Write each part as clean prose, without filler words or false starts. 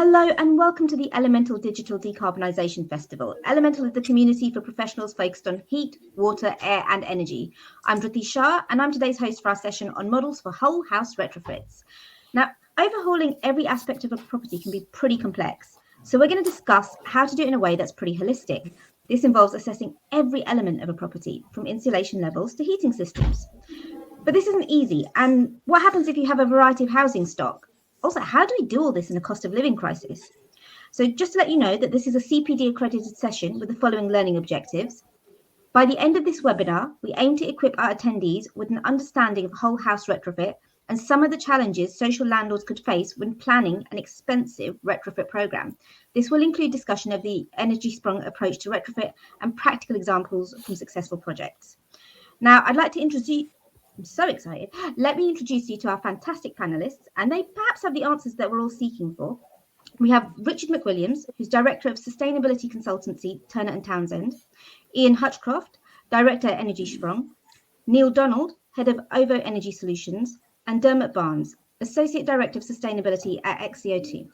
Hello and welcome to the Elemental Digital Decarbonisation Festival. Elemental is the community for professionals focused on heat, water, air and energy. I'm Dhruti Shah and I'm today's host for our session on models for whole house retrofits. Now, overhauling every aspect of a property can be pretty complex. So we're going to discuss how to do it in a way that's pretty holistic. This involves assessing every element of a property, from insulation levels to heating systems. But this isn't easy. And what happens if you have a variety of housing stock? Also, how do we do all this in a cost of living crisis? So just to let you know that this is a CPD accredited session with the following learning objectives. By the end of this webinar, we aim to equip our attendees with an understanding of whole house retrofit and some of the challenges social landlords could face when planning an expensive retrofit program. This will include discussion of the Energiesprong approach to retrofit and practical examples from successful projects. Now, I'd like to introduce I'm so excited. Let me introduce you to our fantastic panelists, and they perhaps have the answers that we're all seeking for. We have Richard McWilliams, who's Director of Sustainability Consultancy, Turner & Townsend, Ian Hutchcroft, Director at Energiesprong, Neil Donald, Head of OVO Energy Solutions, and Dermot Barnes, Associate Director of Sustainability at XCO2.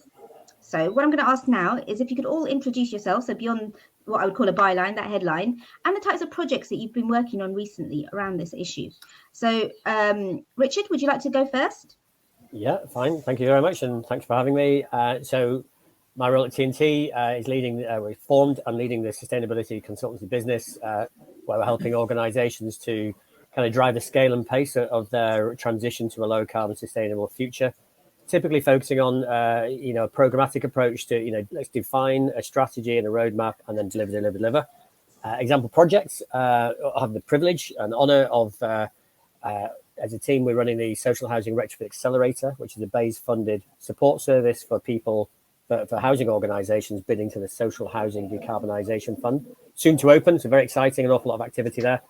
So what I'm going to ask now is if you could all introduce yourselves, so beyond what I would call a byline, that headline, and the types of projects that you've been working on recently around this issue. So, Richard, would you like to go first? Yeah, fine. Thank you very much, and thanks for having me. So my role at TNT is leading, we formed and leading the sustainability consultancy business, where we're helping organisations to kind of drive the scale and pace of their transition to a low carbon sustainable future. Typically focusing on, a programmatic approach to, let's define a strategy and a roadmap and then deliver. Example projects, I have the privilege and honour of, as a team, we're running the Social Housing Retrofit Accelerator, which is a BASE-funded support service for people, for housing organisations bidding to the Social Housing Decarbonisation Fund. Soon to open, so very exciting, an awful lot of activity there.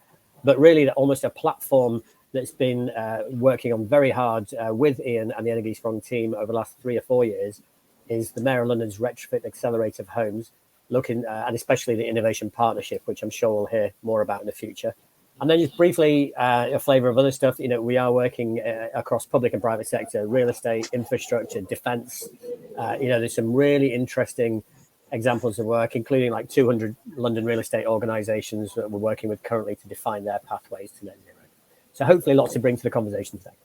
But really almost a platform that's been working on very hard with Ian and the Energiesprong team over the last 3 or 4 years is the Mayor of London's Retrofit Accelerator of Homes, looking and especially the Innovation Partnership, which I'm sure we'll hear more about in the future. And then just briefly, a flavour of other stuff. We are working across public and private sector, real estate, infrastructure, defence. There's some really interesting examples of work, including like 200 London real estate organisations that we're working with currently to define their pathways to net zero. So hopefully lots to bring to the conversation today.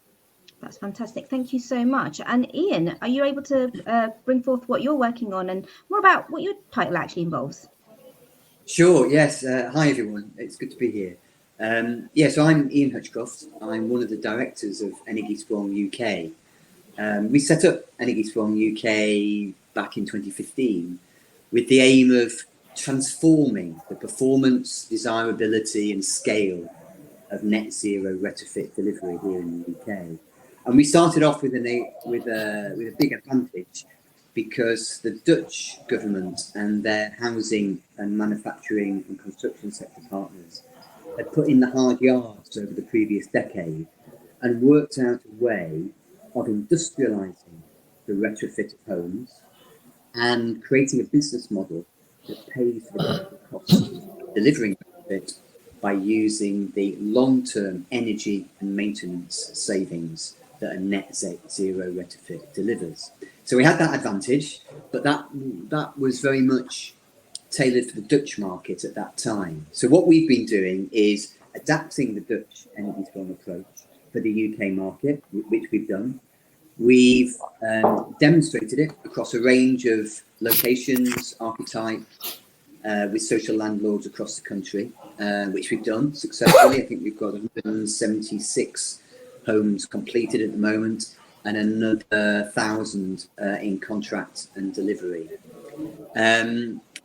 That's fantastic. Thank you so much. And Ian, are you able to bring forth what you're working on and more about what your title actually involves? Sure, yes. Hi, everyone. It's good to be here. So I'm Ian Hutchcroft. I'm one of the directors of Energiesprong UK. We set up Energiesprong UK back in 2015 with the aim of transforming the performance, desirability and scale of net zero retrofit delivery here in the UK. And we started off with a big advantage because the Dutch government and their housing and manufacturing and construction sector partners had put in the hard yards over the previous decade and worked out a way of industrialising the retrofit of homes and creating a business model that pays for the cost of delivering retrofit by using the long-term energy and maintenance savings that a net zero retrofit delivers. So we had that advantage, but that was very much tailored for the Dutch market at that time. So what we've been doing is adapting the Dutch Energiesprong approach for the UK market, which we've done. We've demonstrated it across a range of locations, archetypes, with social landlords across the country, which we've done successfully. I think we've got 176 homes completed at the moment and another 1,000 in contract and delivery.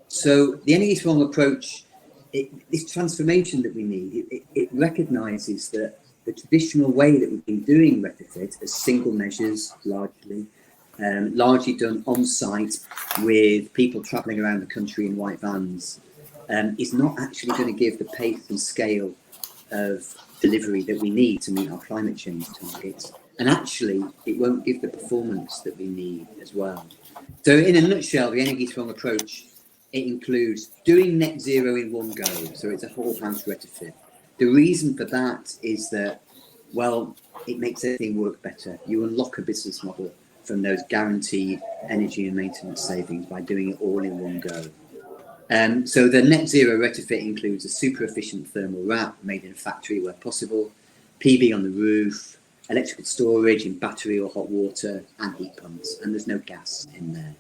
So the Energiesprong approach, this transformation that we need, it recognises that the traditional way that we've been doing retrofit as single measures, largely done on site with people travelling around the country in white vans, is not actually going to give the pace and scale of delivery that we need to meet our climate change targets. And actually, it won't give the performance that we need as well. So in a nutshell, the Energiesprong approach, it includes doing net zero in one go. So it's a whole house retrofit. The reason for that is that, well, it makes everything work better. You unlock a business model from those guaranteed energy and maintenance savings by doing it all in one go. So the net zero retrofit includes a super efficient thermal wrap made in a factory where possible, PV on the roof, electrical storage in battery or hot water, and heat pumps, and there's no gas in there.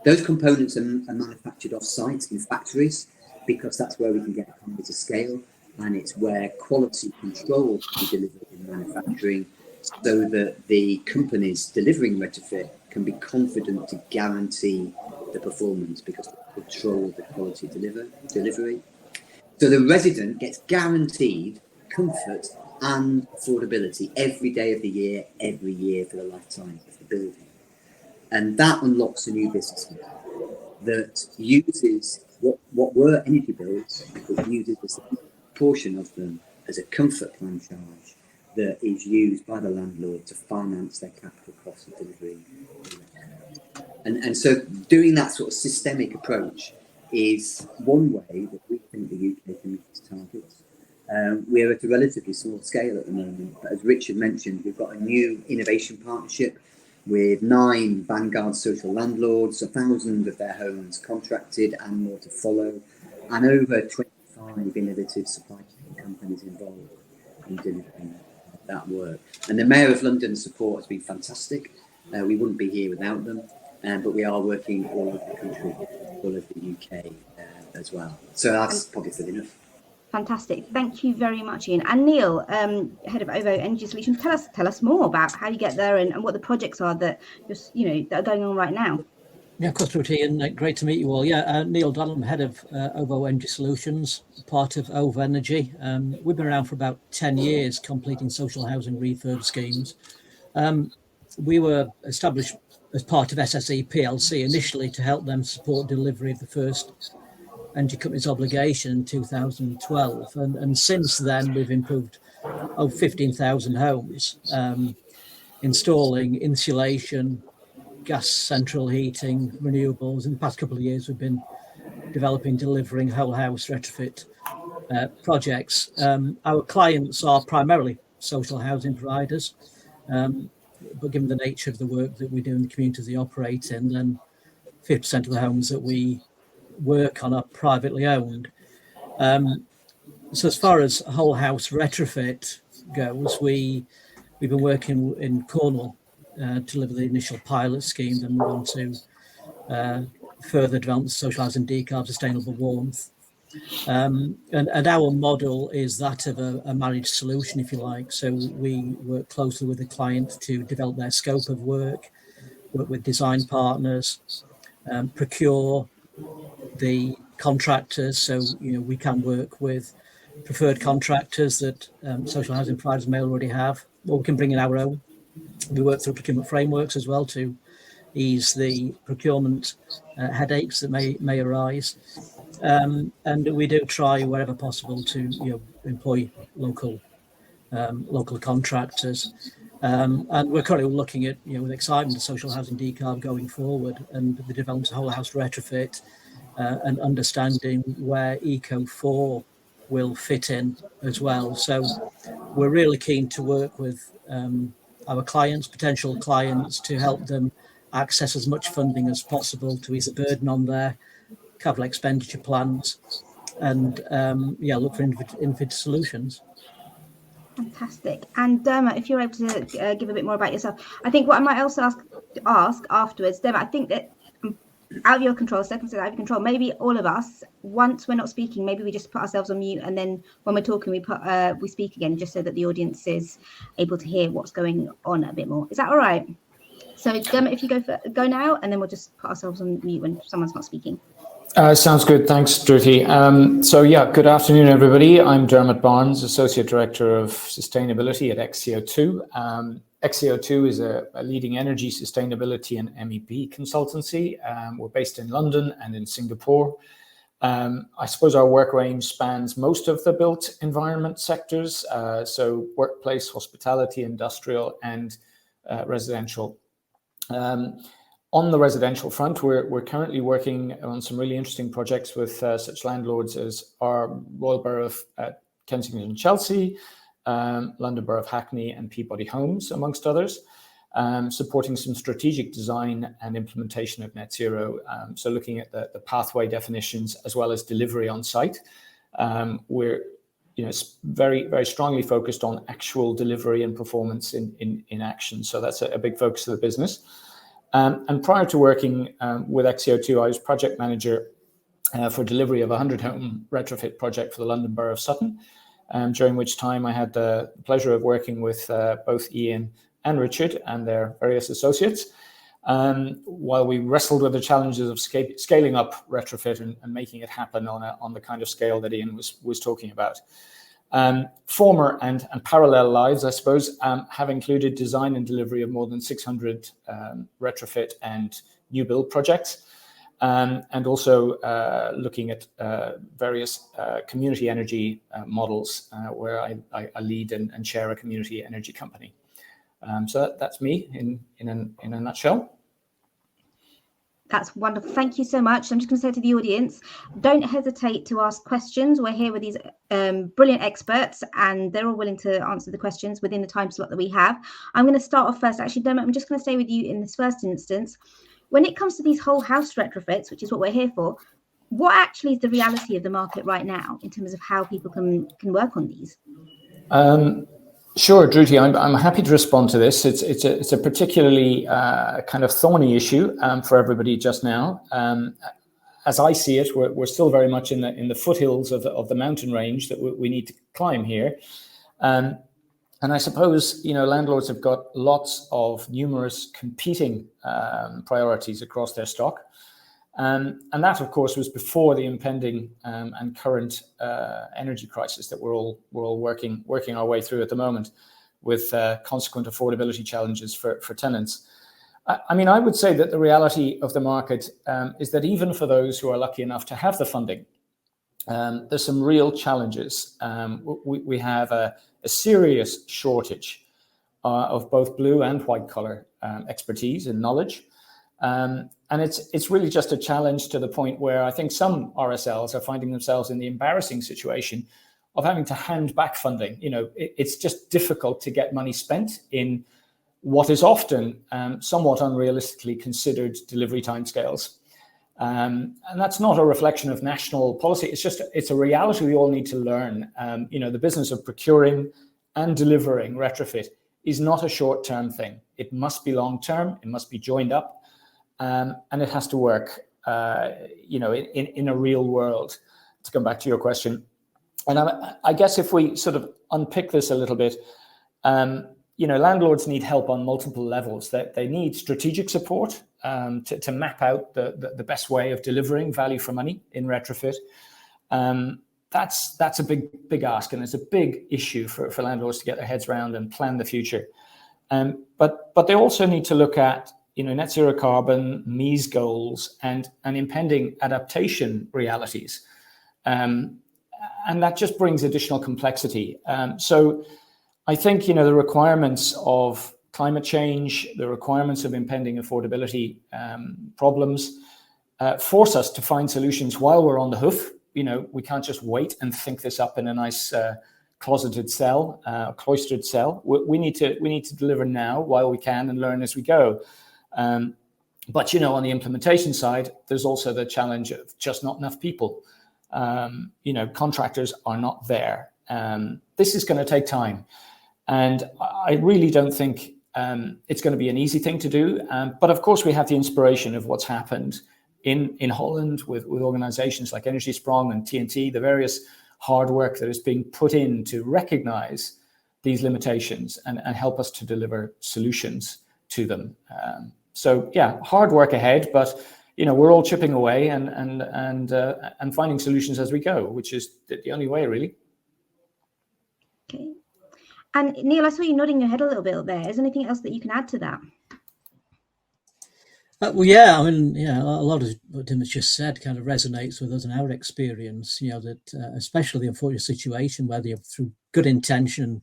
Those components are manufactured off-site in factories because that's where we can get economies of scale, and it's where quality control can be delivered in manufacturing so that the companies delivering retrofit can be confident to guarantee the performance because they control the quality delivery. So the resident gets guaranteed comfort and affordability every day of the year, every year for the lifetime of the building. And that unlocks a new business model that uses what were energy bills, but uses a significant portion of them as a comfort plan charge that is used by the landlord to finance their capital costs of delivering. And so doing that sort of systemic approach is one way that we think the UK can meet its targets. We're at a relatively small scale at the moment, but as Richard mentioned, we've got a new innovation partnership with 9 Vanguard social landlords, 1,000 of their homes contracted and more to follow, and over 25 innovative supply chain companies involved in delivering that work. And the Mayor of London's support has been fantastic. We wouldn't be here without them, but we are working all over the country, all over the UK as well. So that's probably good enough. Fantastic. Thank you very much, Ian. And Neil, head of OVO Energy Solutions, tell us more about how you get there and what the projects are that that are going on right now. Yeah, of course, Dhruti, and great to meet you all. Yeah, Neil Dunham, head of OVO Energy Solutions, part of OVO Energy. We've been around for about 10 years, completing social housing refurb schemes. We were established as part of SSE PLC initially to help them support delivery of the first energy company's obligation in 2012. And since then, we've improved over 15,000 homes, installing insulation, gas central heating, renewables. In the past couple of years, we've been delivering whole house retrofit projects. Our clients are primarily social housing providers, but given the nature of the work that we do in the communities they operate in, then 50% of the homes that we work on are privately owned. So as far as whole house retrofit goes, we've been working in Cornwall to deliver the initial pilot scheme, then move on to further develop social housing decarb, sustainable warmth. And our model is that of a managed solution, if you like. So we work closely with the client to develop their scope of work with design partners, procure the contractors. So we can work with preferred contractors that social housing providers may already have, or we can bring in our own. We work through procurement frameworks as well to ease the procurement headaches that may arise. And we do try wherever possible to employ local contractors. And we're currently looking at with excitement the social housing decarb going forward and the development of whole house retrofit and understanding where Eco4 will fit in as well. So we're really keen to work with our clients, potential clients, to help them access as much funding as possible to ease the burden on their capital expenditure plans and look for innovative solutions. Fantastic. And Dermot, if you're able to give a bit more about yourself, I think what I might also ask afterwards, Dermot, I think that out of your control, circumstances out of your control, maybe all of us, once we're not speaking, maybe we just put ourselves on mute, and then when we're talking, we speak again, just so that the audience is able to hear what's going on a bit more. Is that all right? So Dermot, if you go now, and then we'll just put ourselves on mute when someone's not speaking. Sounds good. Thanks, Dhruti. Good afternoon, everybody. I'm Dermot Barnes, Associate Director of Sustainability at XCO2. XCO2 is a leading energy sustainability and MEP consultancy. We're based in London and in Singapore. I suppose our work range spans most of the built environment sectors, so workplace, hospitality, industrial, and residential. On the residential front, we're currently working on some really interesting projects with such landlords as our Royal Borough of Kensington and Chelsea, London Borough of Hackney, and Peabody Homes, amongst others. supporting some strategic design and implementation of net zero. So looking at the pathway definitions as well as delivery on site. We're very, very strongly focused on actual delivery and performance in action. So that's a big focus of the business. And prior to working with XCO2, I was project manager for delivery of a 100-home retrofit project for the London Borough of Sutton, during which time I had the pleasure of working with both Ian and Richard and their various associates, while we wrestled with the challenges of scaling up retrofit and making it happen on the kind of scale that Ian was talking about. Former and parallel lives, I suppose, have included design and delivery of more than 600 retrofit and new build projects, and also looking at various community energy models, where I lead and chair a community energy company. So that's me in a nutshell. That's wonderful. Thank you so much. I'm just going to say to the audience, don't hesitate to ask questions. We're here with these brilliant experts, and they're all willing to answer the questions within the time slot that we have. I'm going to start off first. Actually, Dermot, I'm just going to stay with you in this first instance. When it comes to these whole house retrofits, which is what we're here for, what actually is the reality of the market right now in terms of how people can work on these? Sure, Dhruti, I'm happy to respond to this. It's a particularly kind of thorny issue for everybody just now. As I see it, we're still very much in the foothills of the mountain range that we need to climb here. And I suppose, landlords have got lots of numerous competing priorities across their stock. And that, of course, was before the impending and current energy crisis that we're all working our way through at the moment, with consequent affordability challenges for tenants. I mean, I would say that the reality of the market is that even for those who are lucky enough to have the funding, there's some real challenges. We have a serious shortage of both blue and white collar expertise and knowledge. And it's really just a challenge to the point where I think some RSLs are finding themselves in the embarrassing situation of having to hand back funding. It's just difficult to get money spent in what is often somewhat unrealistically considered delivery timescales. And that's not a reflection of national policy. It's a reality we all need to learn. The business of procuring and delivering retrofit is not a short-term thing. It must be long-term. It must be joined up. And it has to work, in a real world, to come back to your question. And I guess if we sort of unpick this a little bit, landlords need help on multiple levels. They need strategic support to map out the best way of delivering value for money in retrofit. That's a big ask, and it's a big issue for landlords to get their heads around and plan the future. But they also need to look at net zero carbon, MEES goals, and impending adaptation realities. And that just brings additional complexity. So I think, the requirements of climate change, the requirements of impending affordability problems force us to find solutions while we're on the hoof. We can't just wait and think this up in a nice cloistered cell. We need to deliver now while we can and learn as we go. But on the implementation side, there's also the challenge of just not enough people. Contractors are not there. This is going to take time, and I really don't think it's going to be an easy thing to do. But of course, we have the inspiration of what's happened in Holland with organizations like Energiesprong and TNT, the various hard work that is being put in to recognize these limitations and help us to deliver solutions to them. So yeah, hard work ahead, but we're all chipping away and finding solutions as we go, which is the only way, really. Okay. And Neil, I saw you nodding your head a little bit there. Is there anything else that you can add to that? Well, yeah, I mean, a lot of what Tim has just said kind of resonates with us and our experience, that especially the unfortunate situation where through good intention,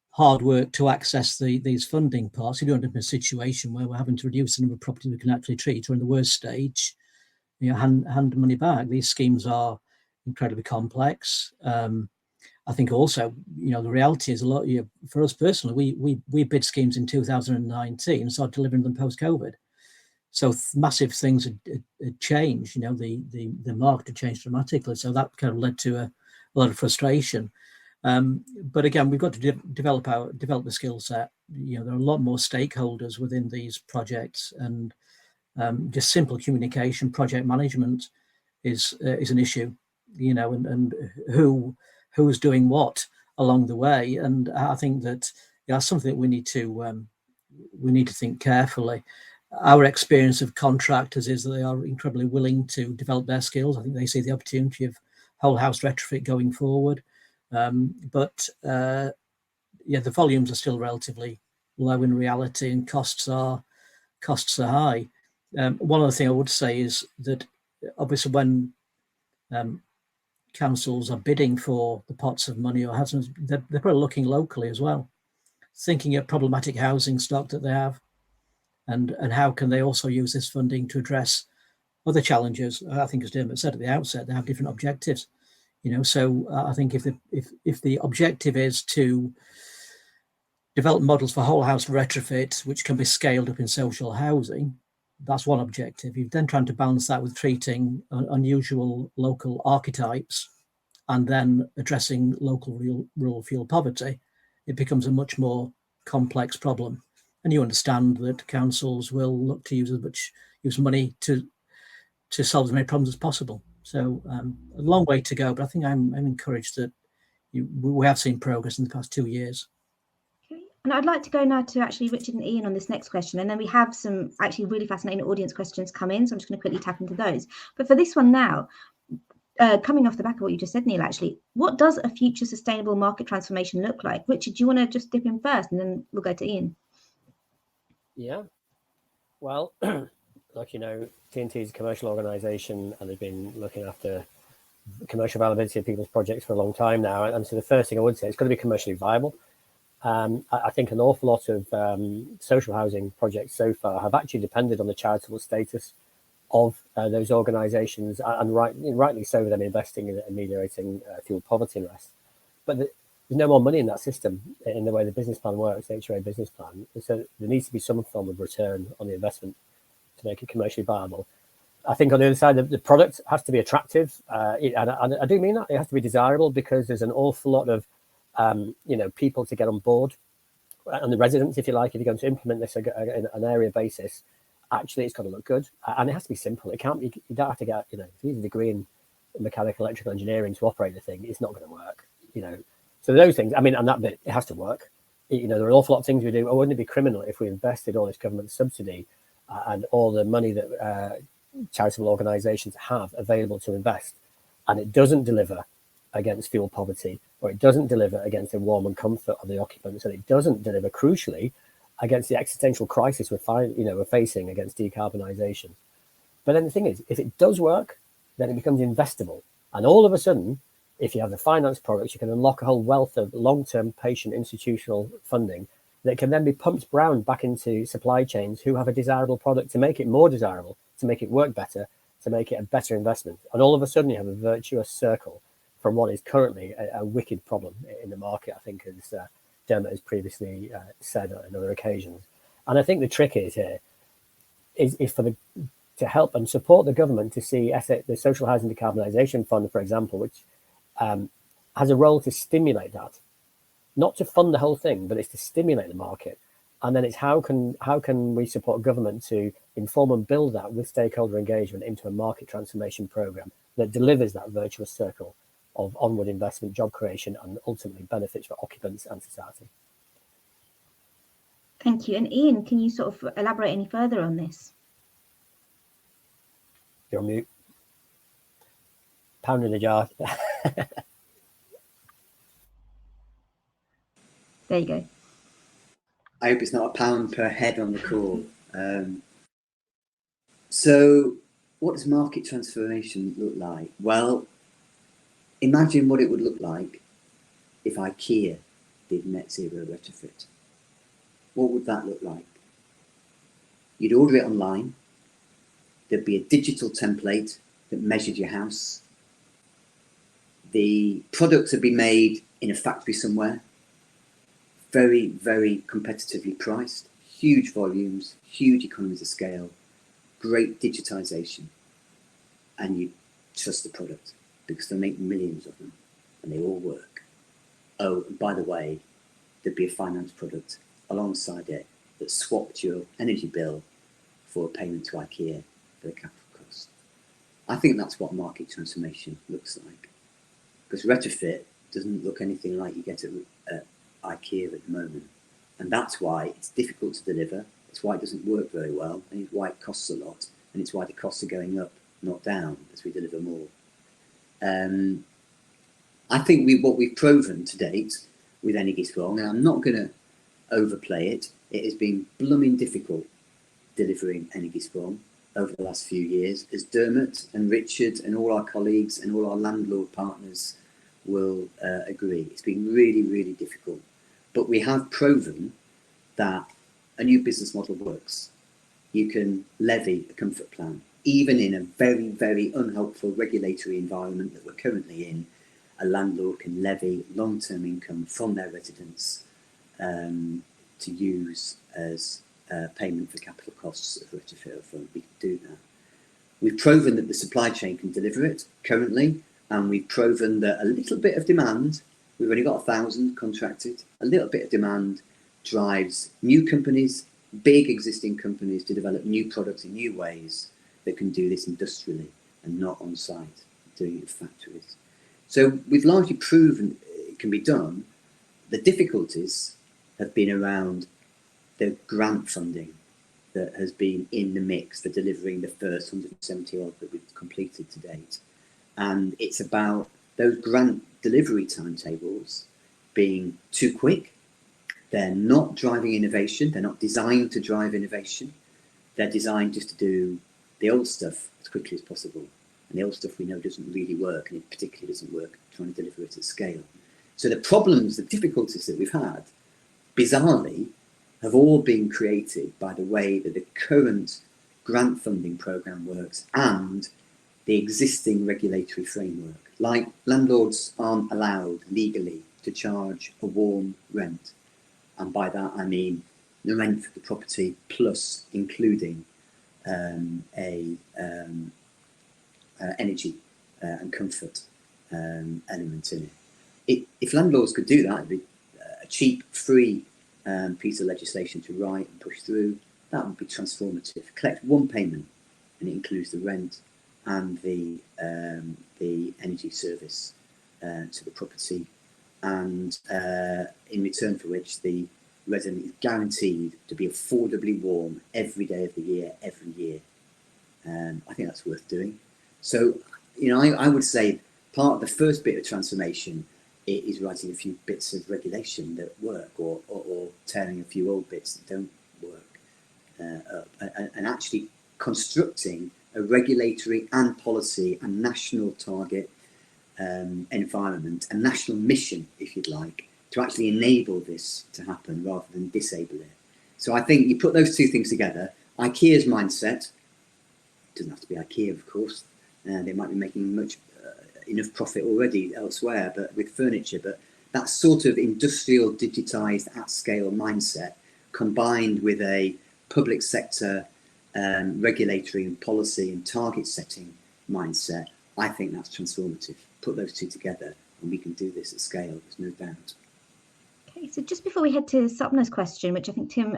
hard work to access these funding parts, you don't end up in a situation where we're having to reduce the number of properties we can actually treat, or in the worst stage, hand money back. These schemes are incredibly complex. I think also, the reality is a lot. For us personally, we bid schemes in 2019 and started delivering them post-COVID. So massive things had changed. The market had changed dramatically. So that kind of led to a lot of frustration. But again, we've got to develop the skill set. There are a lot more stakeholders within these projects, and just simple communication, project management is an issue. And who's doing what along the way. And I think that's something that we need to think carefully. Our experience of contractors is that they are incredibly willing to develop their skills. I think they see the opportunity of whole house retrofit going forward. But the volumes are still relatively low in reality, and costs are high. One other thing I would say is that obviously when councils are bidding for the pots of money or houses, they're probably looking locally as well, thinking of problematic housing stock that they have, and how can they also use this funding to address other challenges. I think, as Dermot said at the outset, they have different objectives. So I think if the objective is to develop models for whole house retrofit, which can be scaled up in social housing, that's one objective. You're then trying to balance that with treating unusual local archetypes and then addressing local rural fuel poverty. It becomes a much more complex problem. And you understand that councils will look to use money to solve as many problems as possible. So a long way to go, but I think I'm encouraged that we have seen progress in the past 2 years. Okay. And I'd like to go now to actually Richard and Ian on this next question. And then we have some actually really fascinating audience questions come in. So I'm just going to quickly tap into those. But for this one now, coming off the back of what you just said, Neil, actually, what does a future sustainable market transformation look like? Richard, do you want to just dip in first and then we'll go to Ian? Yeah. Well, like TNT is a commercial organisation, and they've been looking after commercial viability of people's projects for a long time now. And so the first thing I would say, it's got to be commercially viable. I think an awful lot of social housing projects so far have actually depended on the charitable status of those organisations, and rightly so, with them investing in ameliorating fuel poverty and rest. But there's no more money in that system in the way the business plan works, the HRA business plan. So there needs to be some form of return on the investment to make it commercially viable. I think on the other side, the product has to be attractive. And I do mean that. It has to be desirable, because there's an awful lot of people to get on board, and the residents, if you like, if you're going to implement this in an area basis, actually it's got to look good, and it has to be simple. It can't be, you don't have to get, if you need a degree in mechanical electrical engineering to operate the thing, it's not going to work, So those things, and that bit, it has to work. There are an awful lot of things we do. Oh, wouldn't it be criminal if we invested all this government subsidy and all the money that charitable organisations have available to invest, and it doesn't deliver against fuel poverty, or it doesn't deliver against the warmth and comfort of the occupants, and it doesn't deliver, crucially, against the existential crisis we're facing against decarbonisation. But then the thing is, if it does work, then it becomes investable, and all of a sudden, if you have the finance products, you can unlock a whole wealth of long-term patient institutional funding that can then be pumped round back into supply chains who have a desirable product to make it more desirable, to make it work better, to make it a better investment. And all of a sudden you have a virtuous circle from what is currently a wicked problem in the market, I think, as Dermot has previously said on other occasions. And I think the trick is here is to help and support the government to see the Social Housing Decarbonisation Fund, for example, which has a role to stimulate that, not to fund the whole thing, but it's to stimulate the market. And then it's how can we support government to inform and build that with stakeholder engagement into a market transformation program that delivers that virtuous circle of onward investment, job creation, and ultimately benefits for occupants and society. Thank you. And Ian, can you sort of elaborate any further on this? You're on mute. Pound in the jar. There you go. I hope it's not a pound per head on the call. So what does market transformation look like? Well, imagine what it would look like if IKEA did net zero retrofit. What would that look like? You'd order it online. There'd be a digital template that measured your house. The products would be made in a factory somewhere, very, very competitively priced, huge volumes, huge economies of scale, great digitization, and you trust the product because they make millions of them and they all work. Oh, and by the way, there'd be a finance product alongside it that swapped your energy bill for a payment to IKEA for the capital cost. I think that's what market transformation looks like, because retrofit doesn't look anything like you get at IKEA at the moment, and that's why it's difficult to deliver. It's why it doesn't work very well, and it's why it costs a lot, and it's why the costs are going up, not down, as we deliver more. I think what we've proven to date with Energiesprong, and I'm not going to overplay it, it has been blooming difficult delivering Energiesprong over the last few years, as Dermot and Richard and all our colleagues and all our landlord partners will agree. It's been really, really difficult. But we have proven that a new business model works. You can levy a comfort plan, even in a very, very unhelpful regulatory environment that we're currently in. A landlord can levy long-term income from their residents to use as payment for capital costs of retrofit upfront. We can do that. We've proven that the supply chain can deliver it currently, and we've proven that a little bit of demand, we've only got 1,000 contracted, a little bit of demand drives new companies, big existing companies, to develop new products in new ways that can do this industrially and not on site, doing it in factories. So we've largely proven it can be done. The difficulties have been around the grant funding that has been in the mix for delivering the first 170 odd that we've completed to date. And it's about those grant delivery timetables being too quick. They're not driving innovation. They're not designed to drive innovation. They're designed just to do the old stuff as quickly as possible. And the old stuff we know doesn't really work, and it particularly doesn't work trying to deliver it at scale. So the problems, the difficulties that we've had, bizarrely, have all been created by the way that the current grant funding programme works and the existing regulatory framework. Like, landlords aren't allowed legally to charge a warm rent. And by that I mean the rent for the property plus including energy and comfort element in it. If landlords could do that, it'd be a cheap, free piece of legislation to write and push through. That would be transformative. Collect one payment, and it includes the rent and the energy service to the property, and in return for which the resident is guaranteed to be affordably warm every day of the year, every year. I think that's worth doing. So, you know, I would say part of the first bit of transformation is writing a few bits of regulation that work, or tearing a few old bits that don't work up, and actually constructing a regulatory and policy and national target environment, a national mission, if you'd like, to actually enable this to happen rather than disable it. So I think you put those two things together. IKEA's mindset, doesn't have to be IKEA, of course, they might be making enough profit already elsewhere, but with furniture, but that sort of industrial, digitized, at-scale mindset, combined with a public sector regulatory and policy and target setting mindset, I think that's transformative. Put those two together and we can do this at scale, there's no doubt. Okay, so just before we head to Sapna's question, which I think Tim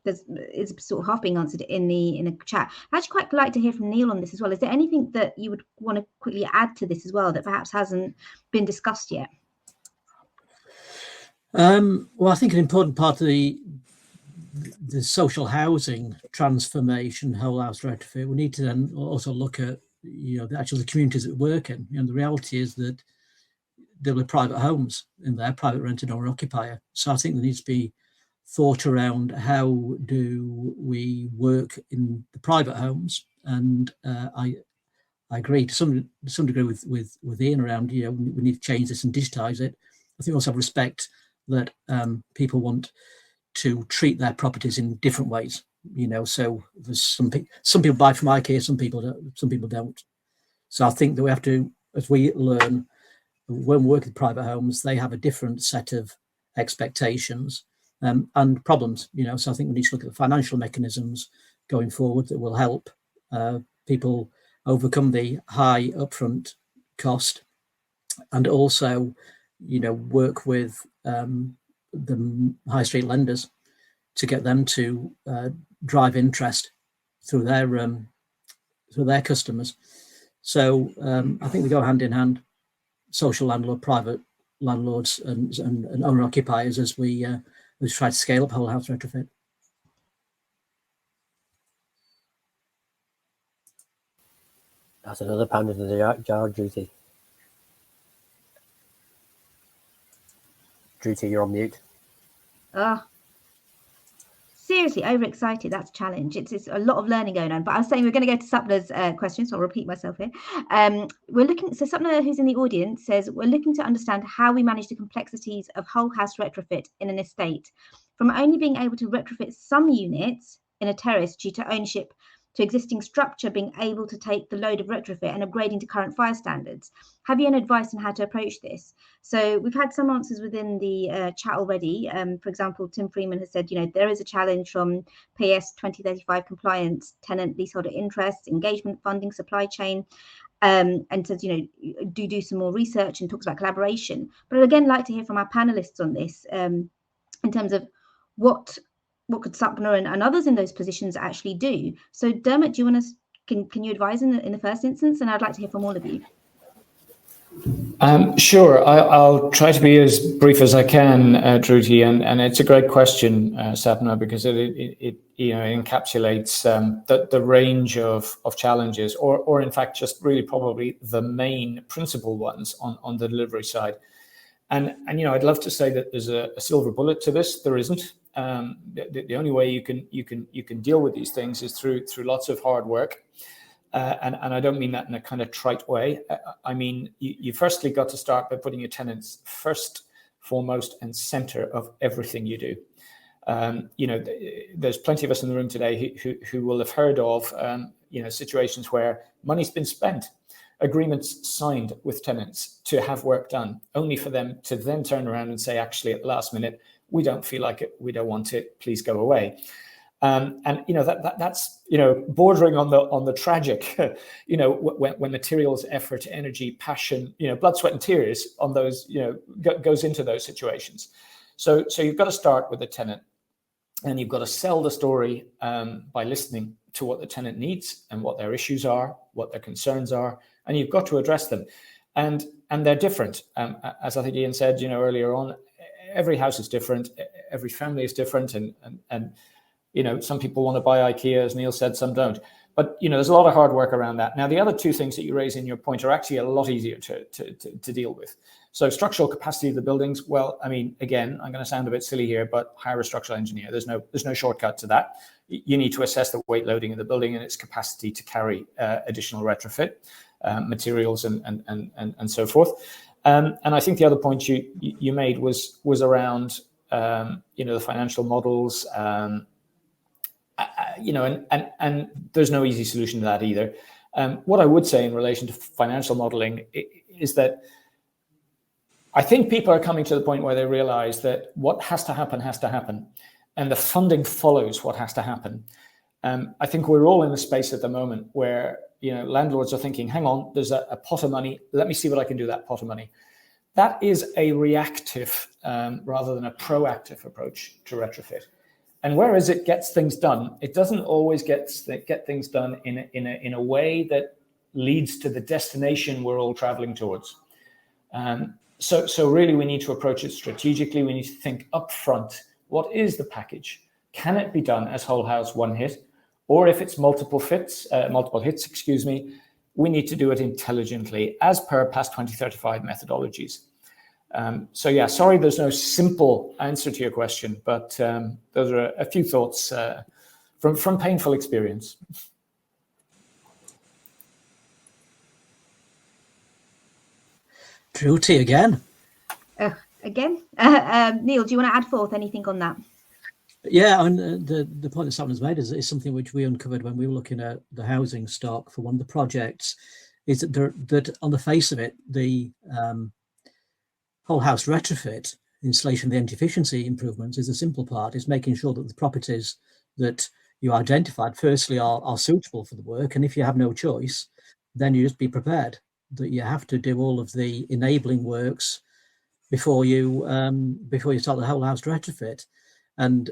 is sort of half being answered in the chat, I'd actually quite like to hear from Neil on this as well. Is there anything that you would want to quickly add to this as well that perhaps hasn't been discussed yet? Well, I think an important part of the social housing transformation, whole house retrofit, we need to then also look at, you know, the communities that we work in. You know, the reality is that there were private homes in there, private rented or occupier. So I think there needs to be thought around how do we work in the private homes. And I agree to some degree with Ian around, you know, we need to change this and digitize it. I think we also have respect that people want to treat their properties in different ways. You know, so there's some people buy from IKEA, some people don't. So I think that we have to, as we learn, when we work with private homes, they have a different set of expectations and problems. So I think we need to look at the financial mechanisms going forward that will help people overcome the high upfront cost, and also, work with the high street lenders to get them to drive interest through their customers. So I think they go hand in hand, social landlord, private landlords, and owner occupiers, as we try to scale up whole house retrofit. That's another pound into the jar, Dhruti. Dhruti, you're on mute. Seriously, overexcited. That's a challenge. It's a lot of learning going on. But I was saying we're going to go to Sapna's questions, so I'll repeat myself here. We're looking. So Sapna, who's in the audience, says we're looking to understand how we manage the complexities of whole house retrofit in an estate, from only being able to retrofit some units in a terrace due to ownership, to existing structure being able to take the load of retrofit and upgrading to current fire standards. Have you any advice on how to approach this? So we've had some answers within the chat already. For example, Tim Freeman has said, there is a challenge from PS 2035 compliance, tenant leaseholder interests, engagement funding, supply chain, and says, do some more research, and talks about collaboration. But I'd again like to hear from our panelists on this in terms of what could Sapna and others in those positions actually do. So Dermot, do you want to, can you advise in the first instance? And I'd like to hear from all of you. Sure, I'll try to be as brief as I can, Dhruti, and it's a great question, Sapna, because it encapsulates the range of challenges, or in fact just really probably the main principal ones on the delivery side. And I'd love to say that there's a silver bullet to this. There isn't. The only way you can deal with these things is through lots of hard work. And I don't mean that in a kind of trite way. I mean, you firstly got to start by putting your tenants first, foremost, and center of everything you do. There's plenty of us in the room today who will have heard of situations where money's been spent, agreements signed with tenants to have work done, only for them to then turn around and say, actually, at the last minute, we don't feel like it, we don't want it, please go away. And that's bordering on the tragic. When materials, effort, energy, passion, blood, sweat, and tears on those goes into those situations. So you've got to start with the tenant, and you've got to sell the story by listening to what the tenant needs and what their issues are, what their concerns are, and you've got to address them. And they're different. As I think Ian said, earlier on, every house is different, every family is different, and some people want to buy IKEA, as Neil said, some don't. But there's a lot of hard work around that. Now, the other two things that you raise in your point are actually a lot easier to deal with. So structural capacity of the buildings. Well, I mean, again, I'm going to sound a bit silly here, but hire a structural engineer. There's no shortcut to that. You need to assess the weight loading of the building and its capacity to carry additional retrofit materials and so forth. And I think the other point you made was around the financial models. And there's no easy solution to that either. What I would say in relation to financial modeling is that I think people are coming to the point where they realize that what has to happen, and the funding follows what has to happen. I think we're all in a space at the moment where landlords are thinking, hang on, there's a pot of money, let me see what I can do with that pot of money. That is a reactive rather than a proactive approach to retrofit. And whereas it gets things done, it doesn't always get things done in a way that leads to the destination we're all traveling towards. So really, we need to approach it strategically. We need to think upfront: what is the package? Can it be done as whole house one hit, or if it's multiple hits? We need to do it intelligently as per past 2035 methodologies. Sorry, there's no simple answer to your question, but those are a few thoughts from painful experience. Dhruti again. Again? Neil, do you want to add forth anything on that? Yeah, and the point that Sapna's made is something which we uncovered when we were looking at the housing stock for one of the projects, is that on the face of it, the whole house retrofit, installation of the energy efficiency improvements is the simple part, is making sure that the properties that you identified firstly are suitable for the work. And if you have no choice, then you just be prepared that you have to do all of the enabling works before you start the whole house retrofit. And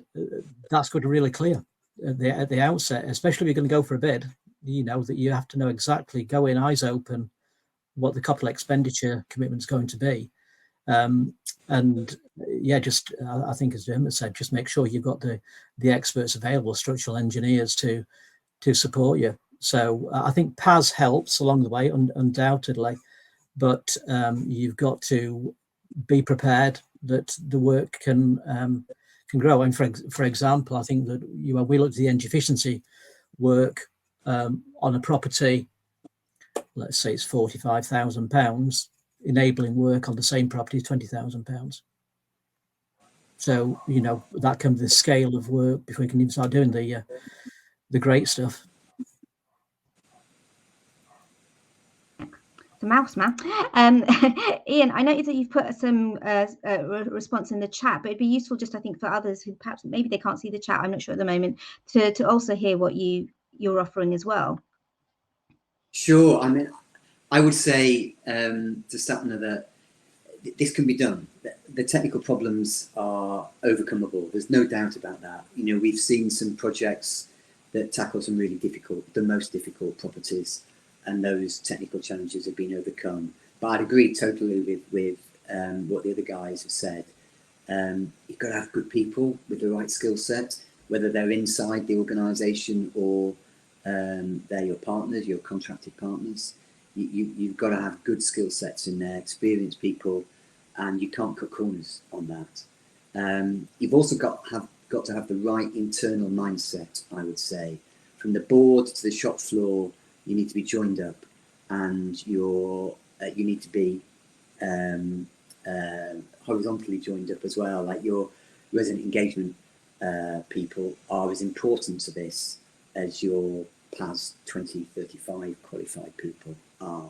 that's got to be really clear at the outset, especially if you're going to go for a bid. You know that you have to know exactly, go in eyes open, what the capital expenditure commitment is going to be. And yeah, just I think as Dermot said, just make sure you've got the experts available, structural engineers to support you. So I think PAS helps along the way, undoubtedly, but you've got to be prepared that the work can grow. And for example, I think that we looked at the energy efficiency work on a property. Let's say it's £45,000. Enabling work on the same property is £20,000. So that can be the scale of work before you can even start doing the great stuff. The mouse man. Ian, I noticed that you've put some response in the chat, but it'd be useful just, I think, for others who perhaps maybe they can't see the chat, I'm not sure at the moment, to also hear what you're offering as well. Sure. I mean, I would say to Sapna that this can be done. The technical problems are overcomable. There's no doubt about that. We've seen some projects that tackle some really difficult, the most difficult properties, and those technical challenges have been overcome. But I'd agree totally with what the other guys have said. You've got to have good people with the right skill set, whether they're inside the organisation or they're your partners, your contracted partners. You've got to have good skill sets in there, experienced people, and you can't cut corners on that. You've also got to have the right internal mindset, I would say. From the board to the shop floor, you need to be joined up, and you need to be horizontally joined up as well. Like your resident engagement people are as important to this as your PAS 2035 qualified people are.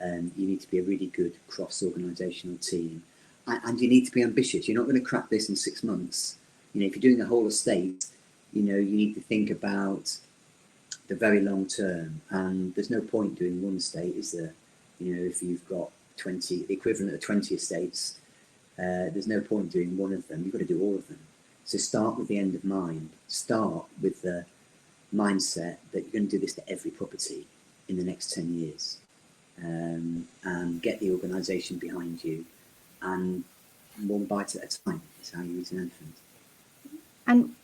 You need to be a really good cross-organisational team, and you need to be ambitious. You're not going to crack this in 6 months. If you're doing a whole estate, you need to think about the very long term, and there's no point doing one estate, is there? If you've got 20, the equivalent of 20 estates, there's no point doing one of them. You've got to do all of them. So start with the end of mind. Start with the mindset that you're going to do this to every property in the next 10 years, and get the organisation behind you, and one bite at a time is how you eat an elephant. And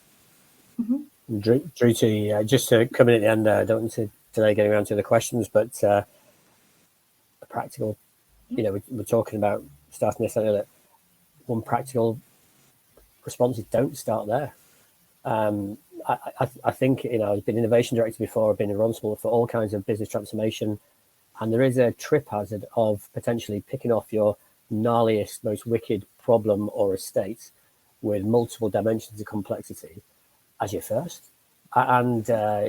Dhruti, just to come in at the end, I don't want to delay getting around to the questions, but the practical, we're talking about starting this earlier. One practical response is don't start there. I think, I've been innovation director before, I've been responsible for all kinds of business transformation, and there is a trip hazard of potentially picking off your gnarliest, most wicked problem or estate with multiple dimensions of complexity as your first. And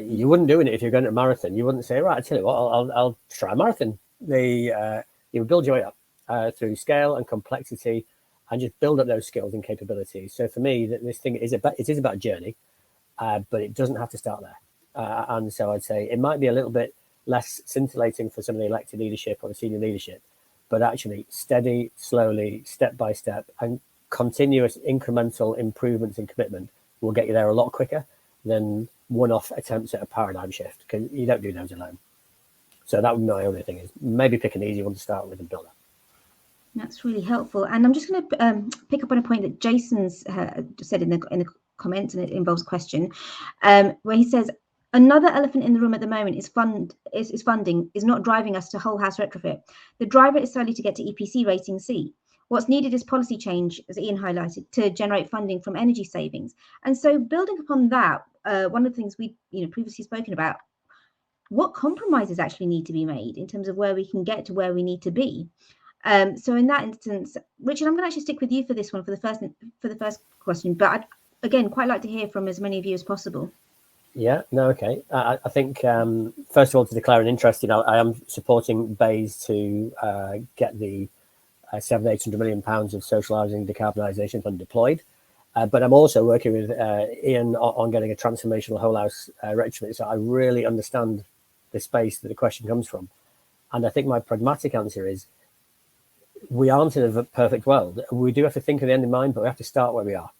you wouldn't do it if you're going to a marathon. You wouldn't say, right, I tell you what, I'll try a marathon. You would build your way up through scale and complexity, and just build up those skills and capabilities. So for me, this thing is about a journey, but it doesn't have to start there. And so I'd say it might be a little bit less scintillating for some of the elected leadership or the senior leadership, but actually steady, slowly, step by step, and continuous incremental improvements in commitment will get you there a lot quicker than one-off attempts at a paradigm shift, because you don't do those alone. So that would be my only thing, is maybe pick an easy one to start with and build up. That's really helpful. And I'm just going to pick up on a point that Jason's said in the comments, and it involves a question, where he says, another elephant in the room at the moment is funding is not driving us to whole house retrofit. The driver is solely to get to EPC rating C. What's needed is policy change, as Ian highlighted, to generate funding from energy savings. And so building upon that, one of the things we previously spoken about, what compromises actually need to be made in terms of where we can get to where we need to be. So in that instance, Richard, I'm going to actually stick with you for this one, for the first question, but I'd, again, quite like to hear from as many of you as possible. Yeah, no, okay. I think, first of all, to declare an interest, I am supporting BEIS to get the £700-800 million of social housing decarbonisation fund deployed. But I'm also working with Ian on getting a transformational whole house retrofit. So I really understand the space that the question comes from. And I think my pragmatic answer is we aren't in a perfect world. We do have to think of the end in mind, but we have to start where we are.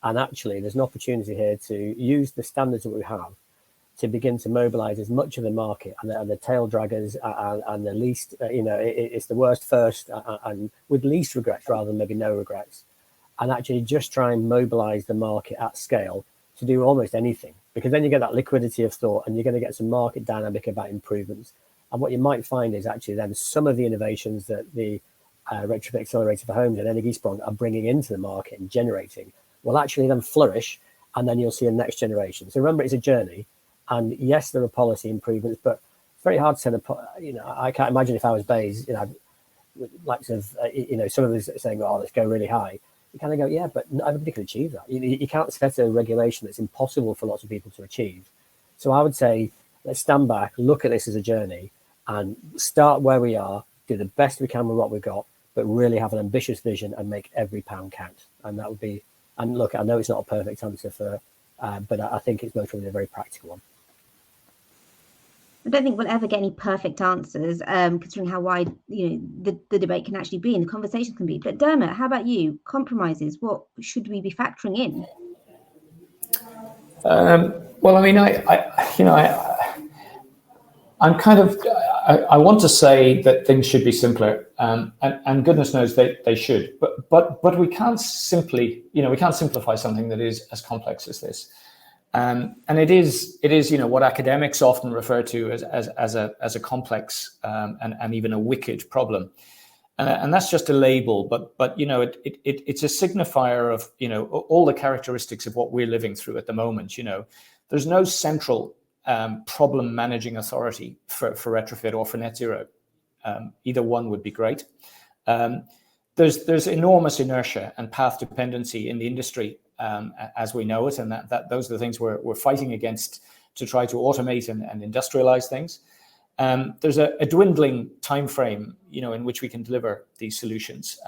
And actually, there's an opportunity here to use the standards that we have to begin to mobilise as much of the market and the tail draggers and the least, it's the worst first and with least regrets rather than maybe no regrets. And actually just try and mobilise the market at scale to do almost anything, because then you get that liquidity of thought and you're going to get some market dynamic about improvements. And what you might find is actually then some of the innovations that the Retrofit Accelerator for Homes and Energiesprong are bringing into the market and generating will actually then flourish, and then you'll see a next generation. So remember, it's a journey, and yes, there are policy improvements, but it's very hard to set I can't imagine if I was Bayes, likes of, some of us saying, oh, let's go really high. You kind of go, yeah, but not everybody can achieve that. You can't set a regulation that's impossible for lots of people to achieve. So I would say, let's stand back, look at this as a journey, and start where we are, do the best we can with what we've got, but really have an ambitious vision and make every pound count. And that would be, and look, I know it's not a perfect answer but I think it's most probably a very practical one. I don't think we'll ever get any perfect answers, considering how wide the debate can actually be and the conversation can be. But Dermot, how about you? Compromises, what should we be factoring in? Well, I mean, I'm kind of, I want to say that things should be simpler, and goodness knows they should. But we can't simply, we can't simplify something that is as complex as this. And it is, what academics often refer to as a complex and even a wicked problem. And that's just a label, but it's a signifier of all the characteristics of what we're living through at the moment. There's no central problem managing authority for retrofit or for net zero. Either one would be great. There's enormous inertia and path dependency in the industry as we know it, and that those are the things we're fighting against to try to automate and industrialize things. There's a dwindling time frame, in which we can deliver these solutions.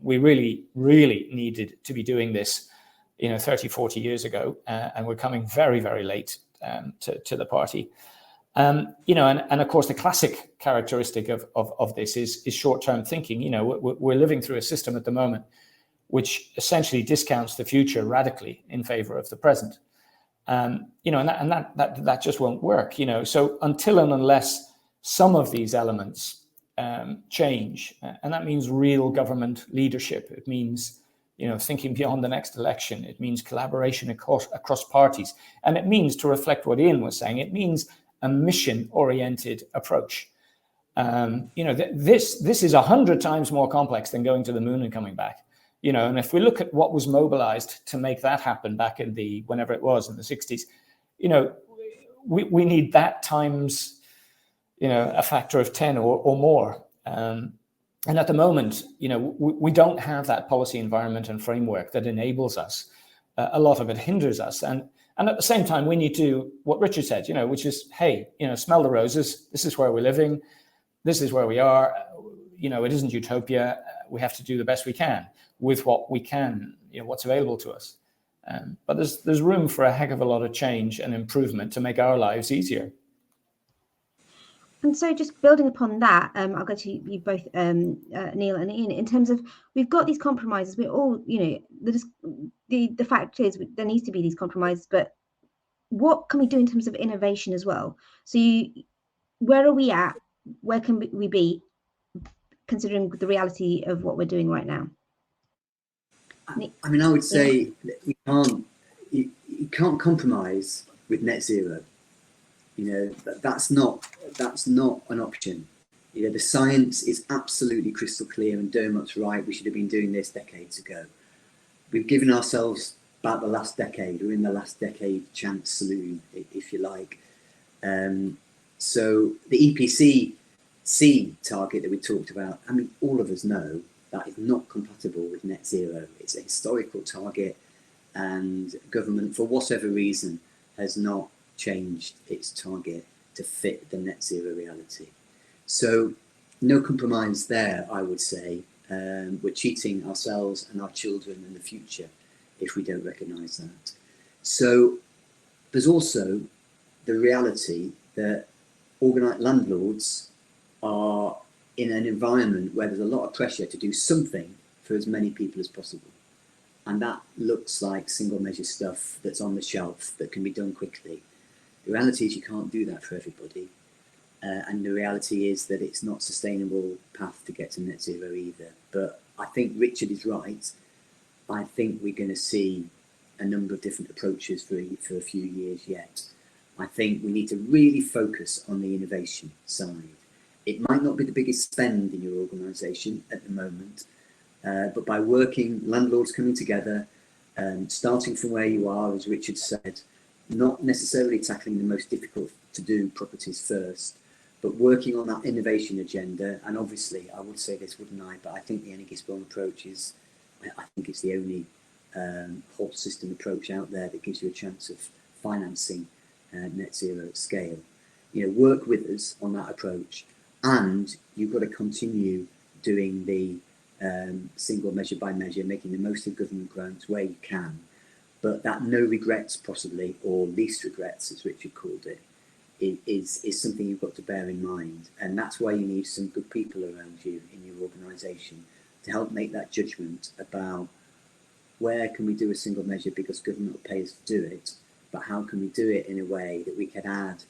We really, really needed to be doing this, 30, 40 years ago, and we're coming very, very late to the party. And of course, the classic characteristic of this is short-term thinking. We're living through a system at the moment which essentially discounts the future radically in favor of the present. And that just won't work. So until and unless some of these elements change, and that means real government leadership, it means thinking beyond the next election, it means collaboration across parties, and it means, to reflect what Ian was saying, it means a mission-oriented approach. This is 100 times more complex than going to the moon and coming back. And if we look at what was mobilized to make that happen back in whenever it was in the 60s, we need that times, a factor of 10 or more. And at the moment, we don't have that policy environment and framework that enables us. A lot of it hinders us. And at the same time, we need to, what Richard said, which is, hey, smell the roses. This is where we're living. This is where we are. It isn't utopia. We have to do the best we can with what we can, what's available to us. But there's room for a heck of a lot of change and improvement to make our lives easier. And so just building upon that, I'll go to you both, Neil and Ian, in terms of, we've got these compromises, we're all, the fact is there needs to be these compromises, but what can we do in terms of innovation as well? So where are we at? Where can we be, considering the reality of what we're doing right now? I mean, I would say that you can't compromise with net zero. That's not an option. The science is absolutely crystal clear, and Dermot's right. We should have been doing this decades ago. We've given ourselves about the last decade. We're in the last decade chance saloon, if you like. So the EPC target that we talked about, I mean, all of us know that is not compatible with net zero. It's a historical target, and government, for whatever reason, has not changed its target to fit the net zero reality. So no compromise there, I would say. We're cheating ourselves and our children in the future if we don't recognise that. So there's also the reality that landlords are in an environment where there's a lot of pressure to do something for as many people as possible. And that looks like single measure stuff that's on the shelf that can be done quickly. The reality is you can't do that for everybody. And the reality is that it's not a sustainable path to get to net zero either. But I think Richard is right. I think we're going to see a number of different approaches for a few years yet. I think we need to really focus on the innovation side. It might not be the biggest spend in your organisation at the moment, but by working, landlords coming together, starting from where you are, as Richard said, not necessarily tackling the most difficult to do properties first, but working on that innovation agenda. And obviously, I would say this, wouldn't I? But I think the Energiesprong approach is, I think it's the only whole system approach out there that gives you a chance of financing net zero at scale. Work with us on that approach, and you've got to continue doing the single measure by measure, making the most of government grants where you can. But that no regrets possibly, or least regrets as Richard called it, is something you've got to bear in mind. And that's why you need some good people around you in your organisation to help make that judgment about where can we do a single measure because government will pay us to do it, but how can we do it in a way that we can add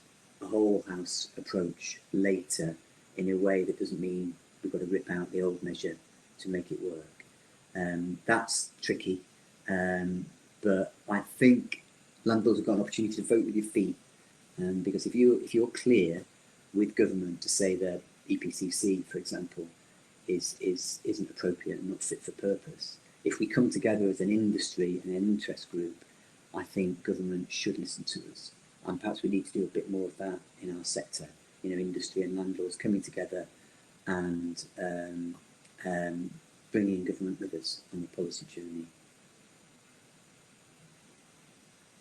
a whole house approach later in a way that doesn't mean we've got to rip out the old measure to make it work. That's tricky, but I think landlords have got an opportunity to vote with your feet, because if you're clear with government to say that EPCC, for example, isn't appropriate and not fit for purpose, if we come together as an industry and an interest group, I think government should listen to us, and perhaps we need to do a bit more of that in our sector. Industry and landlords coming together and bringing government with us on the policy journey.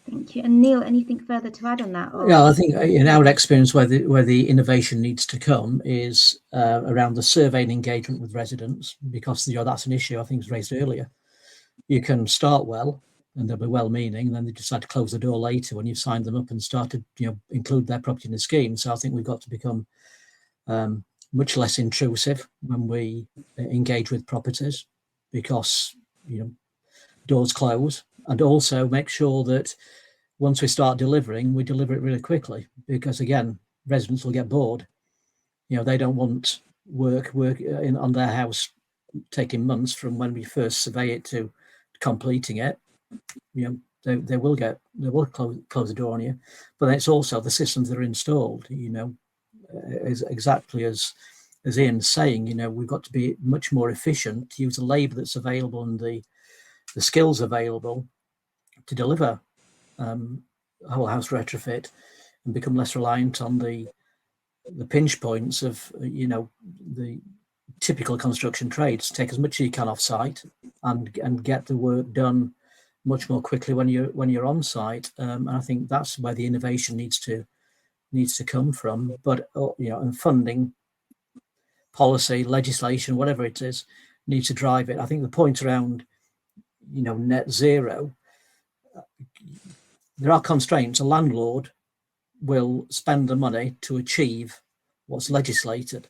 Thank you. And Neil, anything further to add on that? Or? Yeah, I think in our experience, where the innovation needs to come is around the survey and engagement with residents, because that's an issue I think was raised earlier. You can start well, and they'll be well-meaning, and then they decide to close the door later when you've signed them up and started, include their property in the scheme. So I think we've got to become much less intrusive when we engage with properties, because doors close, and also make sure that once we start delivering, we deliver it really quickly, because again, residents will get bored. They don't want work on their house taking months from when we first survey it to completing it. They will close the door on you, but it's also the systems that are installed. Is exactly as Ian's saying. We've got to be much more efficient to use the labour that's available and the skills available to deliver a whole house retrofit, and become less reliant on the pinch points of the typical construction trades. Take as much as you can off site and get the work done much more quickly when you're on site. And I think that's where the innovation needs to come from. But and funding, policy, legislation, whatever it is, needs to drive it. I think the point around net zero, there are constraints. A landlord will spend the money to achieve what's legislated.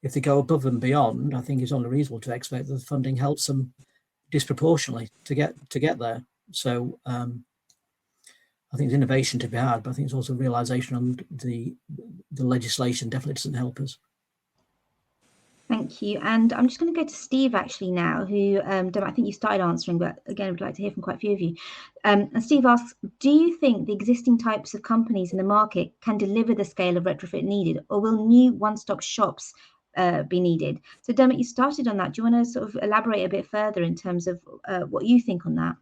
If they go above and beyond, I think it's only reasonable to expect that the funding helps them disproportionately to get there. So I think there's innovation to be had, but I think it's also realisation on the legislation definitely doesn't help us. Thank you. And I'm just going to go to Steve actually now, who I think you started answering, but again, we'd like to hear from quite a few of you. And Steve asks, do you think the existing types of companies in the market can deliver the scale of retrofit needed, or will new one-stop shops be needed? So Dermot, you started on that. Do you want to sort of elaborate a bit further in terms of what you think on that?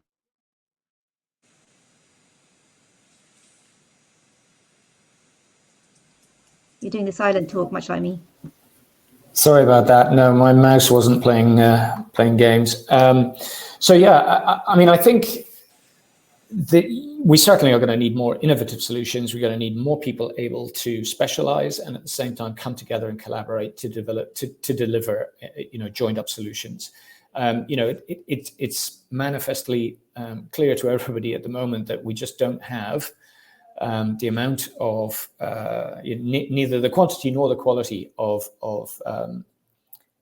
You're doing the silent talk, much like me. Sorry about that. No, my mouse wasn't playing games. So yeah, I mean, I think we certainly are going to need more innovative solutions. We're going to need more people able to specialize and at the same time come together and collaborate to deliver joined up solutions. It's manifestly clear to everybody at the moment that we just don't have the amount of neither the quantity nor the quality of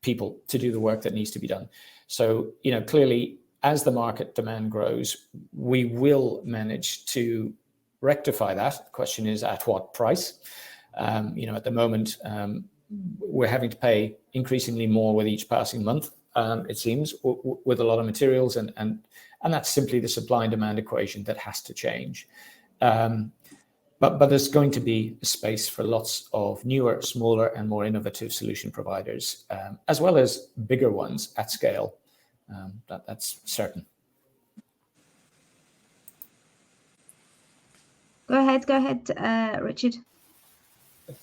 people to do the work that needs to be done. So, clearly, as the market demand grows, we will manage to rectify that. The question is at what price? At the moment, we're having to pay increasingly more with each passing month, it seems, with a lot of materials, and that's simply the supply and demand equation that has to change. But there's going to be a space for lots of newer, smaller, and more innovative solution providers, as well as bigger ones at scale. That's certain. Go ahead, Richard.